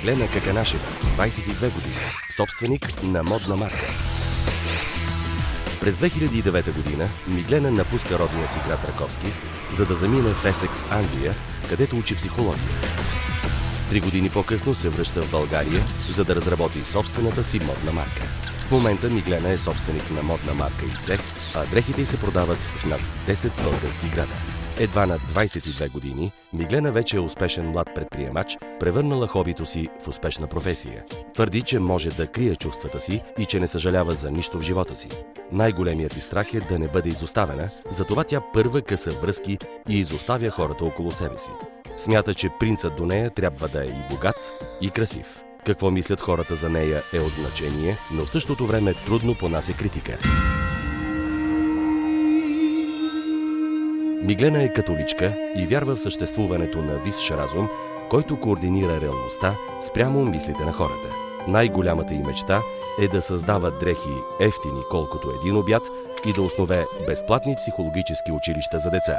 Миглена Каканашева, 22 години, собственик на модна марка. През 2009 година Миглена напуска родния си град Раковски, за да замине в Есекс, Англия, където учи психология. 3 години по-късно се връща в България, за да разработи собствената си модна марка. В момента Миглена е собственик на модна марка и цех, а дрехите й се продават в над 10 български града. Едва на 22 години Миглена вече е успешен млад предприемач, превърнала хобито си в успешна професия. Твърди, че може да крие чувствата си и че не съжалява за нищо в живота си. Най-големият й страх е да не бъде изоставена, затова тя първа къса връзки и изоставя хората около себе си. Смята, че принцът до нея трябва да е и богат, и красив. Какво мислят хората за нея е от значение, но в същото време трудно понася критика. Миглена е католичка и вярва в съществуването на висш разум, който координира реалността спрямо мислите на хората. Най-голямата й мечта е да създава дрехи евтини колкото един обяд и да основе безплатни психологически училища за деца.